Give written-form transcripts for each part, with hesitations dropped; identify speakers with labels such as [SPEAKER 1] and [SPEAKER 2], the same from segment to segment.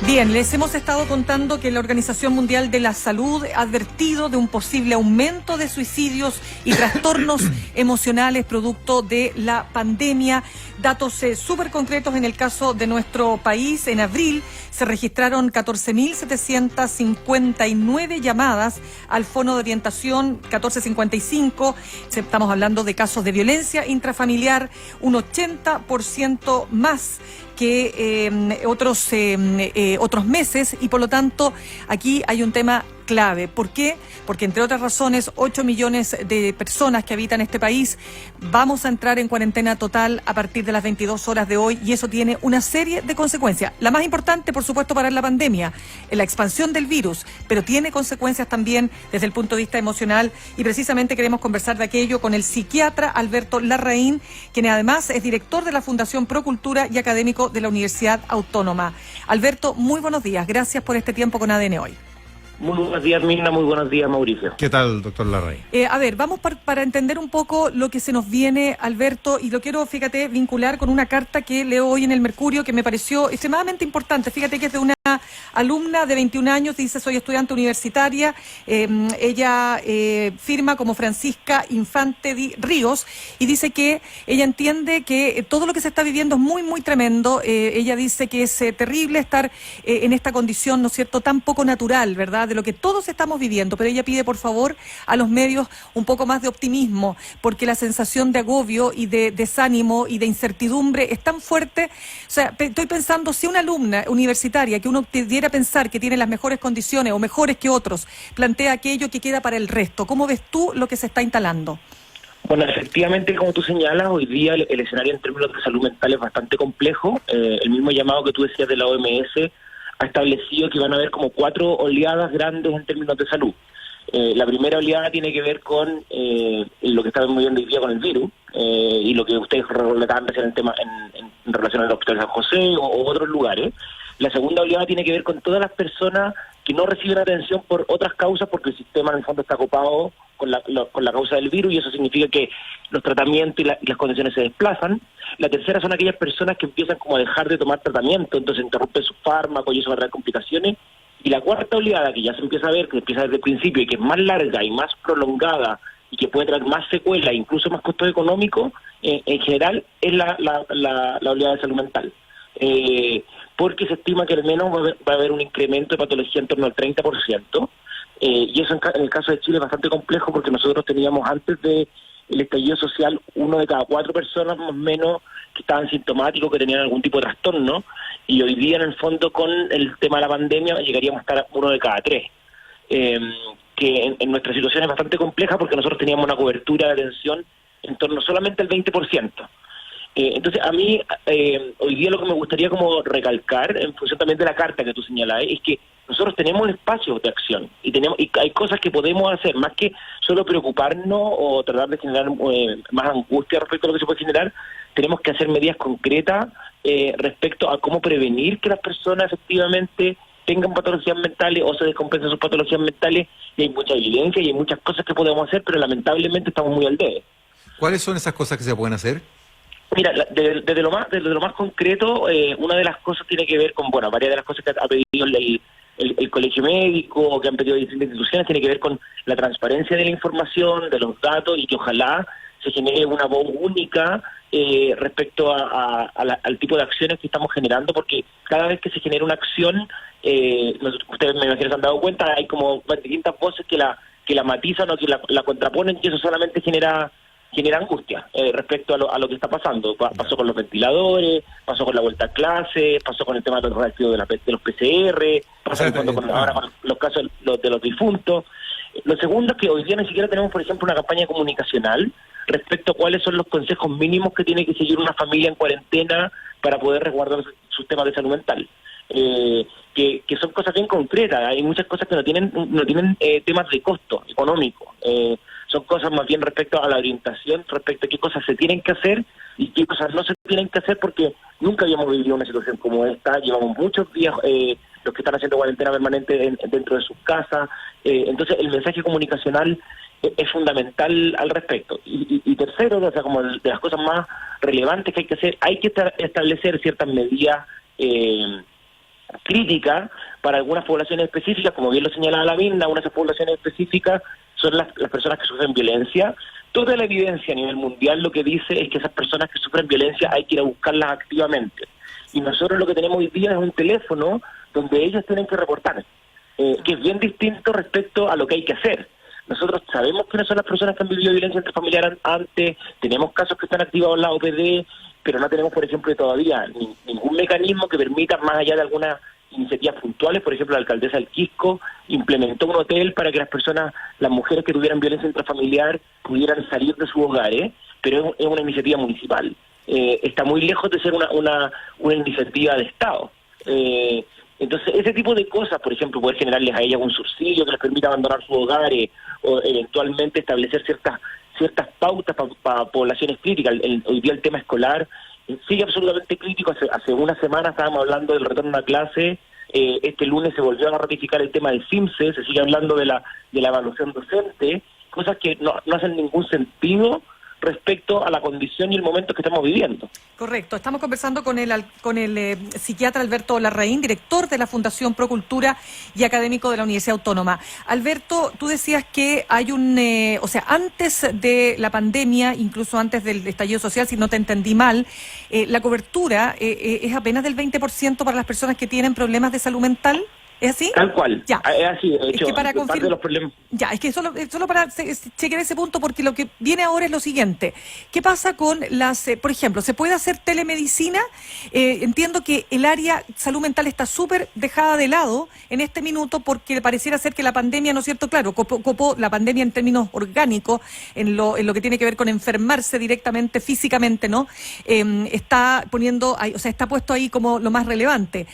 [SPEAKER 1] Bien, les hemos estado contando que la Organización Mundial de la Salud ha advertido de un posible aumento de suicidios y trastornos emocionales producto de la pandemia. Datos súper concretos en el caso de nuestro país. En abril se registraron 14.759 llamadas al Fono de Orientación 1455. Estamos hablando de casos de violencia intrafamiliar, un 80% más que otros meses, y por lo tanto aquí hay un tema clave. ¿Por qué? Porque entre otras razones 8 millones de personas que habitan este país vamos a entrar en cuarentena total a partir de las 22 horas de hoy, y eso tiene una serie de consecuencias. La más importante, por supuesto, parar la pandemia, la expansión del virus, pero tiene consecuencias también desde el punto de vista emocional, y precisamente queremos conversar de aquello con el psiquiatra Alberto Larraín, quien además es director de la Fundación Procultura y académico de la Universidad Autónoma. Alberto, muy buenos días. Gracias por este tiempo con ADN Hoy.
[SPEAKER 2] Muy buenos días, Mirna. Muy buenos días, Mauricio.
[SPEAKER 3] ¿Qué tal, doctor Larraín?
[SPEAKER 1] A ver, vamos para entender un poco lo que se nos viene, Alberto, y lo quiero, fíjate, vincular con una carta que leo hoy en el Mercurio que me pareció extremadamente importante. Fíjate que es de una alumna de 21 años, dice: soy estudiante universitaria. Ella firma como Francisca Infante Ríos, y dice que ella entiende que todo lo que se está viviendo es muy, muy tremendo. Ella dice que es terrible estar en esta condición, ¿no es cierto?, tan poco natural, ¿verdad?, de lo que todos estamos viviendo, pero ella pide por favor a los medios un poco más de optimismo, porque la sensación de agobio y de desánimo y de incertidumbre es tan fuerte. O sea, estoy pensando, si una alumna universitaria que uno pudiera pensar que tiene las mejores condiciones o mejores que otros, plantea aquello que queda para el resto, ¿cómo ves tú lo que se está instalando?
[SPEAKER 2] Bueno, efectivamente, como tú señalas, hoy día el escenario en términos de salud mental es bastante complejo. El mismo llamado que tú decías de la OMS ha establecido que van a haber como 4 oleadas grandes en términos de salud. La primera oleada tiene que ver con lo que está viviendo hoy día con el virus, y lo que ustedes relataban recién en tema en relación al Hospital San José o otros lugares. La segunda oleada tiene que ver con todas las personas que no reciben atención por otras causas, porque el sistema en el fondo está copado con la causa del virus, y eso significa que los tratamientos y las condiciones se desplazan. La tercera son aquellas personas que empiezan como a dejar de tomar tratamiento, entonces interrumpen sus fármacos y eso va a traer complicaciones. Y la cuarta oleada, que ya se empieza a ver, que empieza desde el principio y que es más larga y más prolongada y que puede traer más secuelas, incluso más costos económicos, en general es la oleada de salud mental. Porque se estima que al menos va a haber un incremento de patología en torno al 30%, y eso en el caso de Chile es bastante complejo, porque nosotros teníamos antes del estallido social 1 de cada 4 personas más o menos que estaban sintomáticos, que tenían algún tipo de trastorno, y hoy día en el fondo con el tema de la pandemia llegaríamos a estar a 1 de cada 3, que en nuestra situación es bastante compleja, porque nosotros teníamos una cobertura de atención en torno solamente al 20%. Entonces, a mí, hoy día lo que me gustaría como recalcar, en función también de la carta que tú señalabas, es que nosotros tenemos un espacio de acción y hay cosas que podemos hacer, más que solo preocuparnos o tratar de generar más angustia respecto a lo que se puede generar. Tenemos que hacer medidas concretas respecto a cómo prevenir que las personas efectivamente tengan patologías mentales o se descompensen sus patologías mentales, y hay mucha evidencia y hay muchas cosas que podemos hacer, pero lamentablemente estamos muy al debe.
[SPEAKER 3] ¿Cuáles son esas cosas que se pueden hacer?
[SPEAKER 2] Mira, desde lo más concreto, una de las cosas tiene que ver con, varias de las cosas que ha pedido el Colegio Médico, que han pedido distintas instituciones, tiene que ver con la transparencia de la información, de los datos, y que ojalá se genere una voz única respecto al tipo de acciones que estamos generando, porque cada vez que se genera una acción, ustedes me imagino se han dado cuenta, hay como distintas voces que la matizan o que la contraponen, y eso solamente genera angustia respecto a lo que está pasando. Pasó con los ventiladores, pasó con la vuelta a clase, pasó con el tema de los reactivos de los PCR, pasó ahora con los casos de los difuntos. Lo segundo es que hoy día ni siquiera tenemos, por ejemplo, una campaña comunicacional respecto a cuáles son los consejos mínimos que tiene que seguir una familia en cuarentena para poder resguardar sus temas de salud mental. Que son cosas bien concretas. Hay muchas cosas que no tienen temas de costo económico. Son cosas más bien respecto a la orientación, respecto a qué cosas se tienen que hacer y qué cosas no se tienen que hacer, porque nunca habíamos vivido una situación como esta. Llevamos muchos días los que están haciendo cuarentena permanente dentro de sus casas. Entonces el mensaje comunicacional es fundamental al respecto. Y tercero, o sea, como de las cosas más relevantes que hay que hacer, hay que establecer ciertas medidas crítica para algunas poblaciones específicas, como bien lo señalaba la Minda, una de esas poblaciones específicas son las personas que sufren violencia. Toda la evidencia a nivel mundial lo que dice es que esas personas que sufren violencia hay que ir a buscarlas activamente. Y nosotros lo que tenemos hoy día es un teléfono donde ellos tienen que reportar, que es bien distinto respecto a lo que hay que hacer. Nosotros sabemos quiénes son las personas que han vivido violencia intrafamiliar antes, tenemos casos que están activados en la OPD, pero no tenemos, por ejemplo, todavía ningún mecanismo que permita, más allá de algunas iniciativas puntuales. Por ejemplo, la alcaldesa del Quisco implementó un hotel para que las mujeres que tuvieran violencia intrafamiliar pudieran salir de sus hogares, pero es una iniciativa municipal. Está muy lejos de ser una iniciativa de Estado. Entonces, ese tipo de cosas, por ejemplo, poder generarles a ellas un subsidio que les permita abandonar sus hogares o eventualmente establecer ciertas pautas para poblaciones críticas. Hoy día el tema escolar sigue absolutamente crítico. Hace una semana estábamos hablando del retorno a clase. Este lunes se volvió a ratificar el tema del CIMSE, se sigue hablando de la evaluación docente, cosas que no hacen ningún sentido respecto a la condición y el momento que estamos viviendo.
[SPEAKER 1] Correcto. Estamos conversando con el psiquiatra Alberto Larraín, director de la Fundación Procultura y académico de la Universidad Autónoma. Alberto, tú decías que hay antes de la pandemia, incluso antes del estallido social, si no te entendí mal, la cobertura es apenas del 20% para las personas que tienen problemas de salud mental. ¿Es así?
[SPEAKER 2] Tal cual.
[SPEAKER 1] Ya.
[SPEAKER 2] Es así, de hecho,
[SPEAKER 1] es que para
[SPEAKER 2] parte de los problemas.
[SPEAKER 1] Ya, es que solo para chequear ese punto, porque lo que viene ahora es lo siguiente. ¿Qué pasa con por ejemplo, se puede hacer telemedicina? Entiendo que el área salud mental está súper dejada de lado en este minuto porque pareciera ser que la pandemia, ¿no es cierto? Claro, copó la pandemia en términos orgánicos, en lo que tiene que ver con enfermarse directamente, físicamente, ¿no? Está puesto ahí como lo más relevante.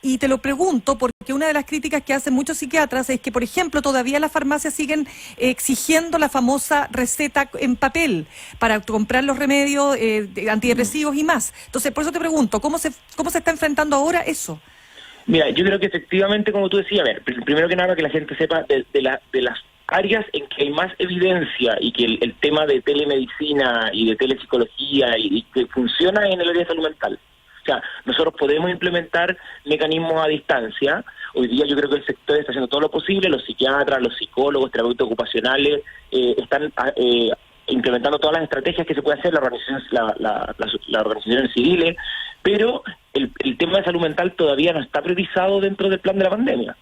[SPEAKER 1] Y te lo pregunto porque una de las críticas que hacen muchos psiquiatras es que, por ejemplo, todavía las farmacias siguen exigiendo la famosa receta en papel para comprar los remedios antidepresivos y más. Entonces, por eso te pregunto, ¿cómo se está enfrentando ahora eso?
[SPEAKER 2] Mira, yo creo que efectivamente, como tú decías, a ver, primero que nada que la gente sepa de las áreas en que hay más evidencia y que el tema de telemedicina y de telepsicología y que funciona en el área de salud mental. O sea, nosotros podemos implementar mecanismos a distancia. Hoy día yo creo que el sector está haciendo todo lo posible, los psiquiatras, los psicólogos, terapeutas ocupacionales están implementando todas las estrategias que se puede hacer, las organizaciones civiles, pero el tema de salud mental todavía no está priorizado dentro del plan de la pandemia.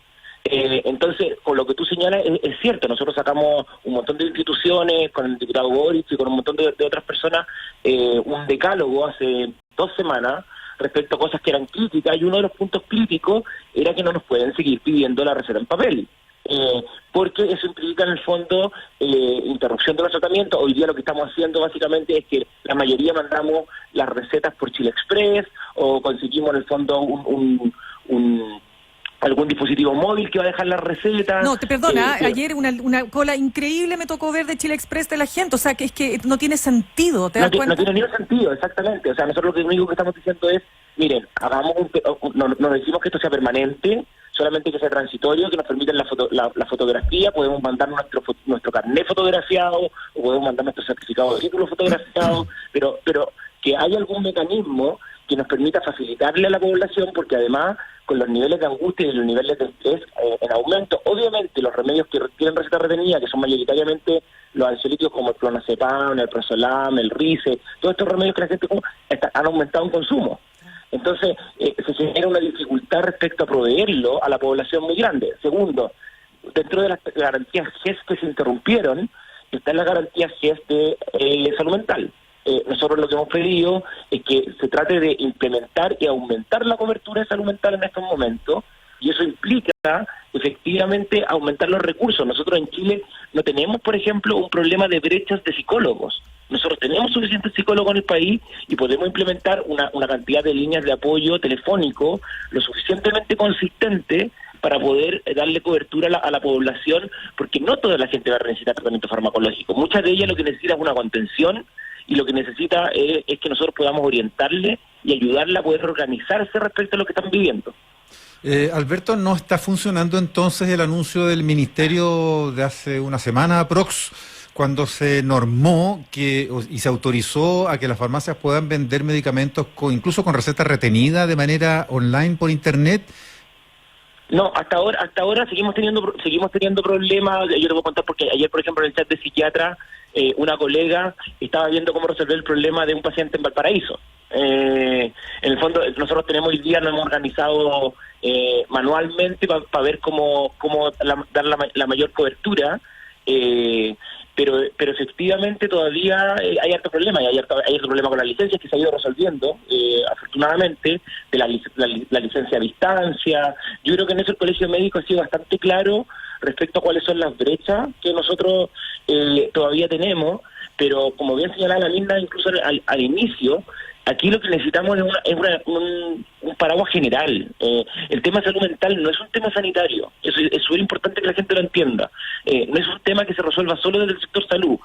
[SPEAKER 2] Entonces, con lo que tú señalas, es cierto, nosotros sacamos un montón de instituciones, con el diputado Boric y con un montón de otras personas, un decálogo hace 2 semanas, respecto a cosas que eran críticas, y uno de los puntos críticos era que no nos pueden seguir pidiendo la receta en papel, porque eso implica en el fondo interrupción de los tratamientos. Hoy día lo que estamos haciendo básicamente es que la mayoría mandamos las recetas por Chile Express o conseguimos en el fondo algún dispositivo móvil que va a dejar las recetas.
[SPEAKER 1] No, te perdona, ayer una cola increíble me tocó ver de Chile Express de la gente, o sea, que es que no tiene sentido, ¿te das cuenta?
[SPEAKER 2] No tiene ningún sentido, exactamente. O sea, nosotros lo único que estamos diciendo es, miren, no decimos que esto sea permanente, solamente que sea transitorio, que nos permitan la fotografía, podemos mandar nuestro carnet fotografiado, o podemos mandar nuestro certificado de título fotografiado, pero que haya algún mecanismo que nos permita facilitarle a la población, porque además, con los niveles de angustia y los niveles de estrés en aumento, obviamente los remedios que tienen receta retenida, que son mayoritariamente los ansiolíticos como el clonazepam, el Prosolam, el Rice, todos estos remedios que la gente han aumentado en consumo. Entonces, se genera una dificultad respecto a proveerlo a la población muy grande. Segundo, dentro de las garantías GES que se interrumpieron, están las garantías GES de salud mental. Nosotros lo que hemos pedido es que se trate de implementar y aumentar la cobertura de salud mental en estos momentos, y eso implica efectivamente aumentar los recursos. Nosotros en Chile no tenemos, por ejemplo, un problema de brechas de psicólogos. Nosotros tenemos suficientes psicólogos en el país y podemos implementar una cantidad de líneas de apoyo telefónico lo suficientemente consistente para poder darle cobertura a la población, porque no toda la gente va a necesitar tratamiento farmacológico. Muchas de ellas lo que necesitan es una contención, y lo que necesita es que nosotros podamos orientarle y ayudarle a poder organizarse respecto a lo que están viviendo.
[SPEAKER 3] Alberto, ¿no está funcionando entonces el anuncio del Ministerio de hace una semana aprox, cuando se normó y se autorizó a que las farmacias puedan vender medicamentos incluso con receta retenida de manera online por internet?
[SPEAKER 2] No, hasta ahora seguimos teniendo problemas. Yo te puedo contar porque ayer, por ejemplo, en el chat de psiquiatra, una colega estaba viendo cómo resolver el problema de un paciente en Valparaíso. En el fondo, nosotros tenemos hoy día, nos hemos organizado manualmente para ver cómo dar la mayor cobertura. Pero efectivamente todavía hay harto problema, y hay harto problema con las licencias que se ha ido resolviendo, afortunadamente, de la licencia a distancia. Yo creo que en eso el Colegio Médico ha sido bastante claro respecto a cuáles son las brechas que nosotros todavía tenemos, pero como bien señalaba la Linda, incluso al inicio, aquí lo que necesitamos es un paraguas general. El tema de salud mental no es un tema sanitario. Eso es súper importante que la gente lo entienda. No es un tema que se resuelva solo desde el sector salud.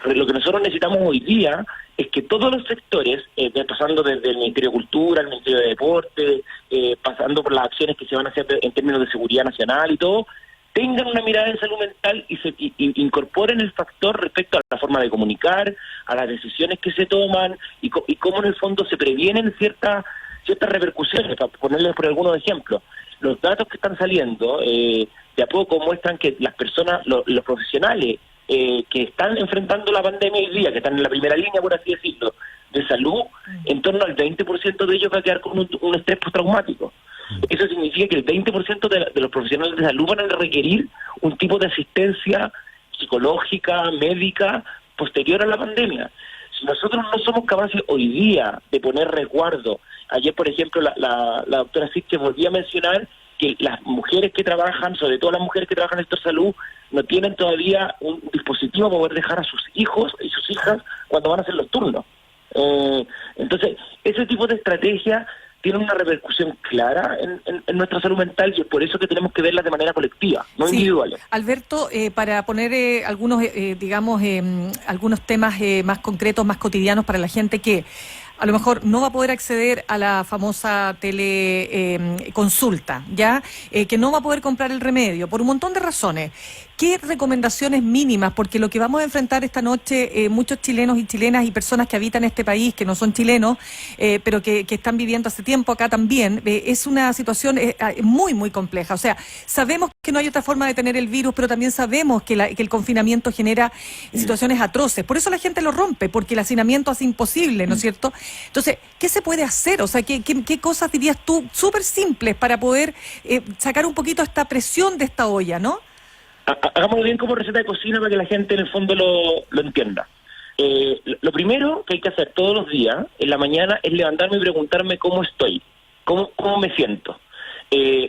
[SPEAKER 2] Lo que nosotros necesitamos hoy día es que todos los sectores, pasando desde el Ministerio de Cultura, el Ministerio de Deporte, pasando por las acciones que se van a hacer en términos de seguridad nacional y todo, tengan una mirada en salud mental y incorporen el factor respecto a la forma de comunicar, a las decisiones que se toman y cómo en el fondo se previenen ciertas repercusiones. Para ponerles por algunos ejemplos, los datos que están saliendo de a poco muestran que las personas, los profesionales que están enfrentando la pandemia hoy día, que están en la primera línea, por así decirlo, de salud, en torno al 20% de ellos va a quedar con un estrés postraumático. Eso significa que el 20% de los profesionales de salud van a requerir un tipo de asistencia psicológica, médica, posterior a la pandemia. Si nosotros no somos capaces hoy día de poner resguardo, ayer por ejemplo la doctora Sitche volvía a mencionar que las mujeres que trabajan, sobre todo las mujeres que trabajan en el sector salud, no tienen todavía un dispositivo para poder dejar a sus hijos y sus hijas cuando van a hacer los turnos. Entonces, ese tipo de estrategia tiene una repercusión clara en nuestra salud mental, y es por eso que tenemos que verlas de manera colectiva, no individual.
[SPEAKER 1] Alberto, para poner algunos temas más concretos, más cotidianos para la gente que a lo mejor no va a poder acceder a la famosa teleconsulta, ¿ya? Que no va a poder comprar el remedio, por un montón de razones. ¿Qué recomendaciones mínimas? Porque lo que vamos a enfrentar esta noche, muchos chilenos y chilenas y personas que habitan este país, que no son chilenos, pero que están viviendo hace tiempo acá también, es una situación muy, muy compleja. O sea, sabemos que no hay otra forma de tener el virus, pero también sabemos que el confinamiento genera situaciones atroces. Por eso la gente lo rompe, porque el hacinamiento hace imposible, ¿no es cierto? Entonces, ¿qué se puede hacer? O sea, ¿qué cosas dirías tú súper simples para poder sacar un poquito esta presión de esta olla, ¿no?
[SPEAKER 2] Hagámoslo bien como receta de cocina para que la gente en el fondo lo entienda. Lo primero que hay que hacer todos los días, en la mañana, es levantarme y preguntarme cómo estoy, cómo me siento.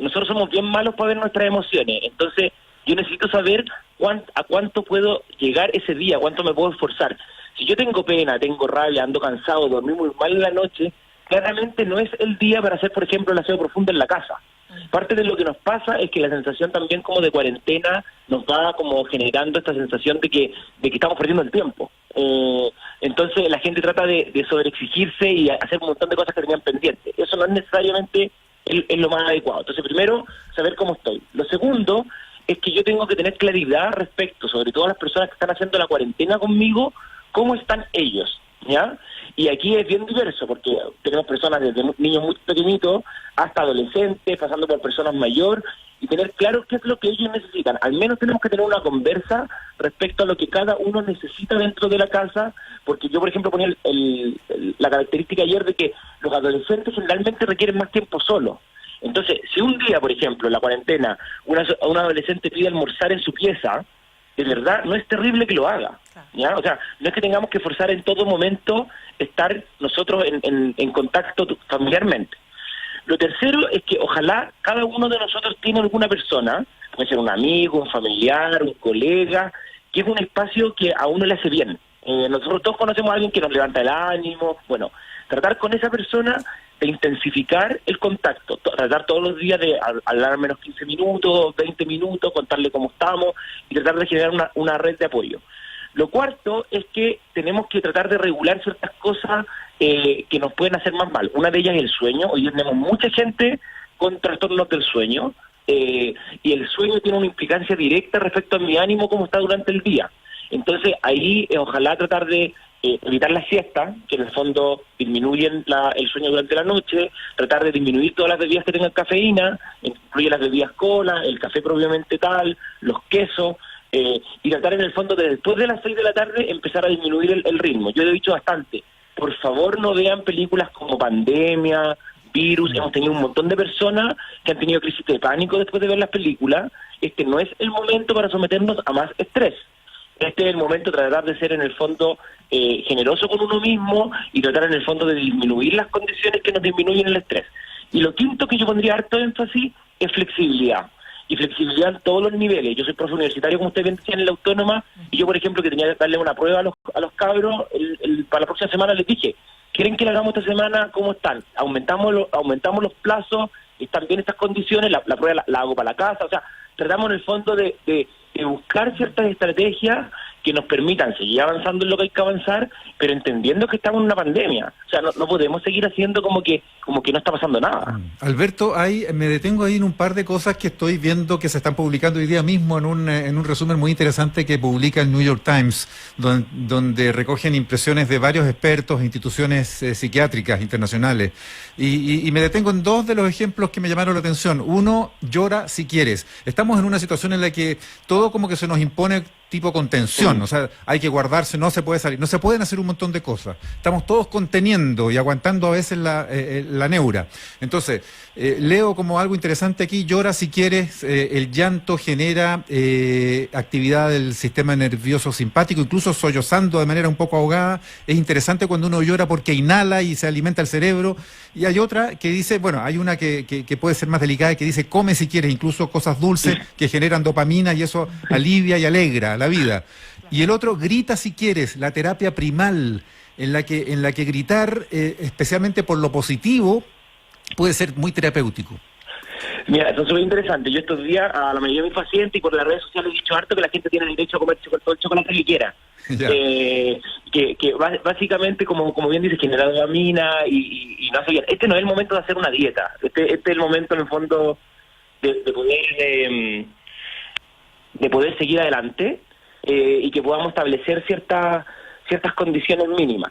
[SPEAKER 2] Nosotros somos bien malos para ver nuestras emociones, entonces yo necesito saber a cuánto puedo llegar ese día, cuánto me puedo esforzar. Si yo tengo pena, tengo rabia, ando cansado, dormí muy mal en la noche, claramente no es el día para hacer, por ejemplo, el aseo profundo en la casa. Parte de lo que nos pasa es que la sensación también como de cuarentena nos va como generando esta sensación de que estamos perdiendo el tiempo. Entonces la gente trata de sobreexigirse y hacer un montón de cosas que tenían pendientes. Eso no es necesariamente es lo más adecuado. Entonces primero, saber cómo estoy. Lo segundo es que yo tengo que tener claridad respecto, sobre todo a las personas que están haciendo la cuarentena conmigo, cómo están ellos, ¿ya? Y aquí es bien diverso, porque tenemos personas desde niños muy pequeñitos hasta adolescentes, pasando por personas mayores, y tener claro qué es lo que ellos necesitan. Al menos tenemos que tener una conversa respecto a lo que cada uno necesita dentro de la casa, porque yo, por ejemplo, ponía la característica ayer de que los adolescentes generalmente requieren más tiempo solos. Entonces, si un día, por ejemplo, en la cuarentena, una adolescente pide almorzar en su pieza, de verdad, no es terrible que lo haga, ¿ya? O sea, no es que tengamos que forzar en todo momento estar nosotros en contacto familiarmente. Lo tercero es que ojalá cada uno de nosotros tiene alguna persona, puede ser un amigo, un familiar, un colega, que es un espacio que a uno le hace bien. Nosotros todos conocemos a alguien que nos levanta el ánimo. Bueno, tratar con esa persona de intensificar el contacto, tratar todos los días de hablar menos 15 minutos, 20 minutos, contarle cómo estamos y tratar de generar una red de apoyo. Lo cuarto es que tenemos que tratar de regular ciertas cosas que nos pueden hacer más mal. Una de ellas es el sueño. Hoy tenemos mucha gente con trastornos del sueño, y el sueño tiene una implicancia directa respecto a mi ánimo, cómo está durante el día. Entonces ahí ojalá tratar de evitar la siesta, que en el fondo disminuyen el sueño durante la noche, tratar de disminuir todas las bebidas que tengan cafeína, incluye las bebidas cola, el café propiamente tal, los quesos, y tratar en el fondo de después de las 6 de la tarde empezar a disminuir el ritmo. Yo le he dicho bastante, por favor no vean películas como Pandemia, Virus. Hemos tenido un montón de personas que han tenido crisis de pánico después de ver las películas. Este no es el momento para someternos a más estrés. Este es el momento de tratar de ser en el fondo generoso con uno mismo y tratar en el fondo de disminuir las condiciones que nos disminuyen el estrés. Y lo quinto que yo pondría harto énfasis es flexibilidad. Y flexibilidad en todos los niveles. Yo soy profe universitario, como usted bien decía, en la Autónoma, y yo, por ejemplo, que tenía que darle una prueba a los cabros, para la próxima semana les dije, ¿quieren que la hagamos esta semana? ¿Cómo están? Aumentamos los plazos, están bien estas condiciones, la prueba la hago para la casa, o sea, tratamos en el fondo de buscar ciertas estrategias que nos permitan seguir avanzando en lo que hay que avanzar, pero entendiendo que estamos en una pandemia. O sea, no podemos seguir haciendo como que no está pasando nada.
[SPEAKER 3] Alberto, me detengo ahí en un par de cosas que estoy viendo que se están publicando hoy día mismo en un resumen muy interesante que publica el New York Times, donde recogen impresiones de varios expertos e instituciones psiquiátricas internacionales. Y me detengo en dos de los ejemplos que me llamaron la atención. Uno, llora si quieres. Estamos en una situación en la que todo como que se nos impone tipo contención, o sea, hay que guardarse, no se puede salir, no se pueden hacer un montón de cosas. Estamos todos conteniendo y aguantando a veces la neura. Entonces, leo como algo interesante aquí, llora si quieres, el llanto genera actividad del sistema nervioso simpático, incluso sollozando de manera un poco ahogada. Es interesante cuando uno llora porque inhala y se alimenta el cerebro. Y hay otra que dice, bueno, hay una que puede ser más delicada, que dice come si quieres, incluso cosas dulces que generan dopamina y eso alivia y alegra la vida. Y el otro, grita si quieres, la terapia primal, en la que gritar, especialmente por lo positivo, puede ser muy terapéutico.
[SPEAKER 2] Mira, eso es súper interesante. Yo estos días a la mayoría de mis pacientes y por las redes sociales he dicho harto que la gente tiene el derecho a comer todo el chocolate que quiera. Que básicamente, como bien dices, genera dopamina y no hace bien. Este no es el momento de hacer una dieta. Este es el momento, en el fondo, de poder seguir adelante y que podamos establecer ciertas condiciones mínimas.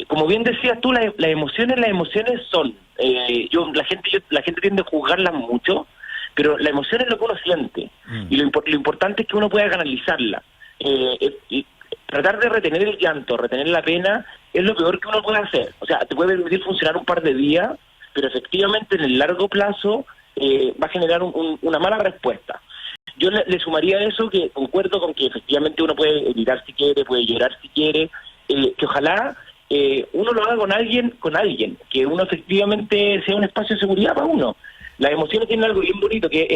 [SPEAKER 2] Como bien decías tú, las emociones son... la gente tiende a juzgarlas mucho, pero la emoción es lo que uno siente. Y lo importante es que uno pueda canalizarla. Y tratar de retener el llanto, retener la pena, es lo peor que uno puede hacer. O sea, te puede permitir funcionar un par de días, pero efectivamente en el largo plazo va a generar una mala respuesta. Yo le sumaría a eso que concuerdo con que efectivamente uno puede gritar si quiere, puede llorar si quiere, que ojalá uno lo haga con alguien, que uno efectivamente sea un espacio de seguridad para uno. Las emociones tienen algo bien bonito, que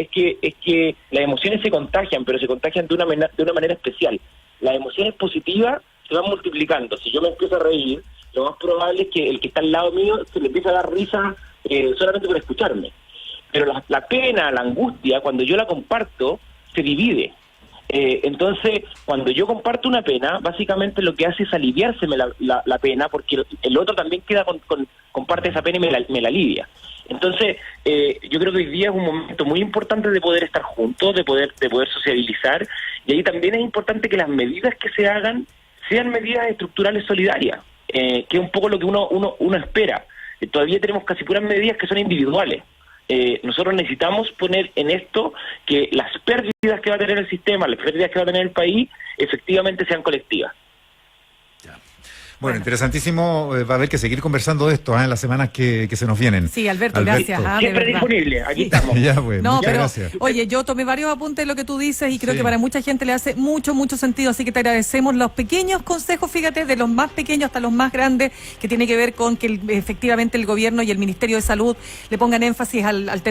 [SPEAKER 2] es que las emociones se contagian, pero se contagian de una manera especial. Las emociones positivas se van multiplicando. Si yo me empiezo a reír, lo más probable es que el que está al lado mío se le empiece a dar risa solamente por escucharme. Pero la pena, la angustia, cuando yo la comparto, se divide. Entonces, cuando yo comparto una pena, básicamente lo que hace es aliviárseme la pena, porque el otro también queda comparte esa pena y me la alivia. Entonces, yo creo que hoy día es un momento muy importante de poder estar juntos, de poder sociabilizar, y ahí también es importante que las medidas que se hagan sean medidas estructurales solidarias, que es un poco lo que uno espera. Todavía tenemos casi puras medidas que son individuales. Nosotros necesitamos poner en esto que las pérdidas que va a tener el sistema, las pérdidas que va a tener el país, efectivamente sean colectivas.
[SPEAKER 3] Bueno, interesantísimo. Va a haber que seguir conversando de esto en las semanas que se nos vienen.
[SPEAKER 1] Sí, Alberto. Gracias.
[SPEAKER 2] Siempre disponible, aquí estamos.
[SPEAKER 3] Ya, pues,
[SPEAKER 1] no, pero,
[SPEAKER 3] gracias.
[SPEAKER 1] Oye, yo tomé varios apuntes de lo que tú dices y creo que para mucha gente le hace mucho sentido, así que te agradecemos los pequeños consejos, fíjate, de los más pequeños hasta los más grandes, que tiene que ver con que efectivamente el gobierno y el Ministerio de Salud le pongan énfasis al tema